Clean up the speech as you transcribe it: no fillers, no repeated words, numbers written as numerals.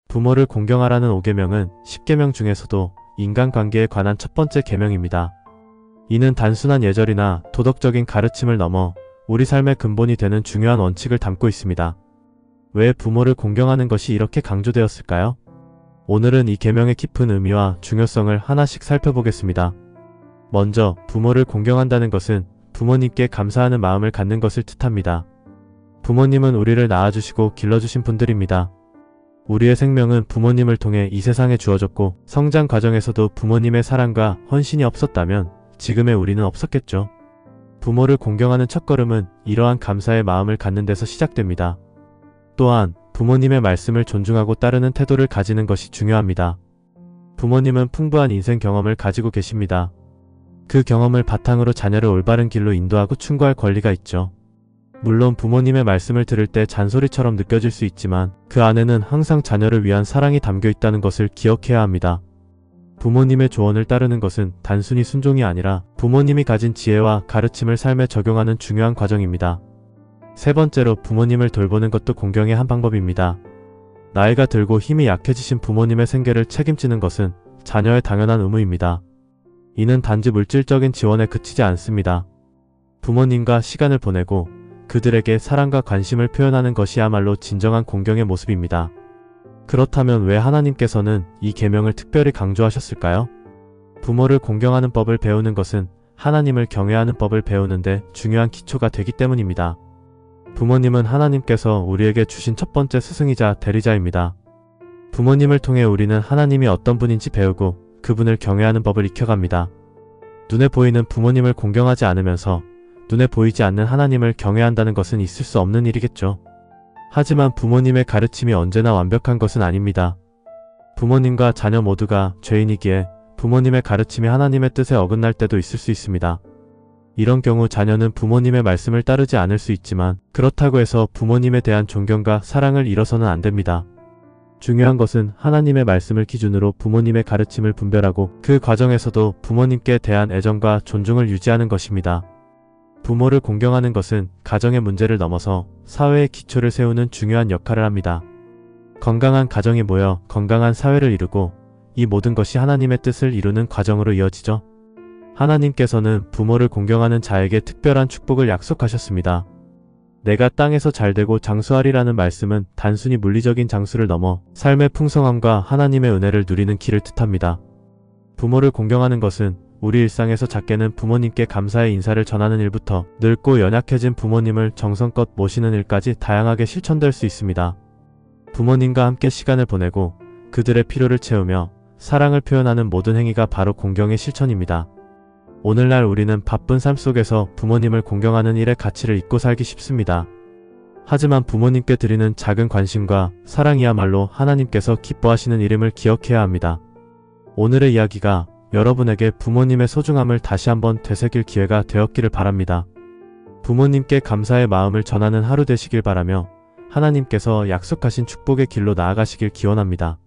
부모를 공경하라는 5계명은 10계명 중에서도 인간관계에 관한 첫 번째 계명입니다. 이는 단순한 예절이나 도덕적인 가르침을 넘어 우리 삶의 근본이 되는 중요한 원칙을 담고 있습니다. 왜 부모를 공경하는 것이 이렇게 강조되었을까요? 오늘은 이 계명의 깊은 의미와 중요성을 하나씩 살펴보겠습니다. 먼저 부모를 공경한다는 것은 부모님께 감사하는 마음을 갖는 것을 뜻합니다. 부모님은 우리를 낳아주시고 길러주신 분들입니다. 우리의 생명은 부모님을 통해 이 세상에 주어졌고 성장 과정에서도 부모님의 사랑과 헌신이 없었다면 지금의 우리는 없었겠죠. 부모를 공경하는 첫걸음은 이러한 감사의 마음을 갖는 데서 시작됩니다. 또한 부모님의 말씀을 존중하고 따르는 태도를 가지는 것이 중요합니다. 부모님은 풍부한 인생 경험을 가지고 계십니다. 그 경험을 바탕으로 자녀를 올바른 길로 인도하고 충고할 권리가 있죠. 물론 부모님의 말씀을 들을 때 잔소리처럼 느껴질 수 있지만 그 안에는 항상 자녀를 위한 사랑이 담겨 있다는 것을 기억해야 합니다. 부모님의 조언을 따르는 것은 단순히 순종이 아니라 부모님이 가진 지혜와 가르침을 삶에 적용하는 중요한 과정입니다. 세 번째로 부모님을 돌보는 것도 공경의 한 방법입니다. 나이가 들고 힘이 약해지신 부모님의 생계를 책임지는 것은 자녀의 당연한 의무입니다. 이는 단지 물질적인 지원에 그치지 않습니다. 부모님과 시간을 보내고 그들에게 사랑과 관심을 표현하는 것이야말로 진정한 공경의 모습입니다. 그렇다면 왜 하나님께서는 이 계명을 특별히 강조하셨을까요? 부모를 공경하는 법을 배우는 것은 하나님을 경외하는 법을 배우는데 중요한 기초가 되기 때문입니다. 부모님은 하나님께서 우리에게 주신 첫 번째 스승이자 대리자입니다. 부모님을 통해 우리는 하나님이 어떤 분인지 배우고 그분을 경외하는 법을 익혀갑니다. 눈에 보이는 부모님을 공경하지 않으면서 눈에 보이지 않는 하나님을 경외한다는 것은 있을 수 없는 일이겠죠. 하지만 부모님의 가르침이 언제나 완벽한 것은 아닙니다. 부모님과 자녀 모두가 죄인이기에 부모님의 가르침이 하나님의 뜻에 어긋날 때도 있을 수 있습니다. 이런 경우 자녀는 부모님의 말씀을 따르지 않을 수 있지만 그렇다고 해서 부모님에 대한 존경과 사랑을 잃어서는 안 됩니다. 중요한 것은 하나님의 말씀을 기준으로 부모님의 가르침을 분별하고 그 과정에서도 부모님께 대한 애정과 존중을 유지하는 것입니다. 부모를 공경하는 것은 가정의 문제를 넘어서 사회의 기초를 세우는 중요한 역할을 합니다. 건강한 가정이 모여 건강한 사회를 이루고 이 모든 것이 하나님의 뜻을 이루는 과정으로 이어지죠. 하나님께서는 부모를 공경하는 자에게 특별한 축복을 약속하셨습니다. 내가 땅에서 잘되고 장수하리라는 말씀은 단순히 물리적인 장수를 넘어 삶의 풍성함과 하나님의 은혜를 누리는 길을 뜻합니다. 부모를 공경하는 것은 우리 일상에서 작게는 부모님께 감사의 인사를 전하는 일부터 늙고 연약해진 부모님을 정성껏 모시는 일까지 다양하게 실천될 수 있습니다. 부모님과 함께 시간을 보내고 그들의 필요를 채우며 사랑을 표현하는 모든 행위가 바로 공경의 실천입니다. 오늘날 우리는 바쁜 삶 속에서 부모님을 공경하는 일의 가치를 잊고 살기 쉽습니다. 하지만 부모님께 드리는 작은 관심과 사랑이야말로 하나님께서 기뻐하시는 일임을 기억해야 합니다. 오늘의 이야기가 여러분에게 부모님의 소중함을 다시 한번 되새길 기회가 되었기를 바랍니다. 부모님께 감사의 마음을 전하는 하루 되시길 바라며 하나님께서 약속하신 축복의 길로 나아가시길 기원합니다.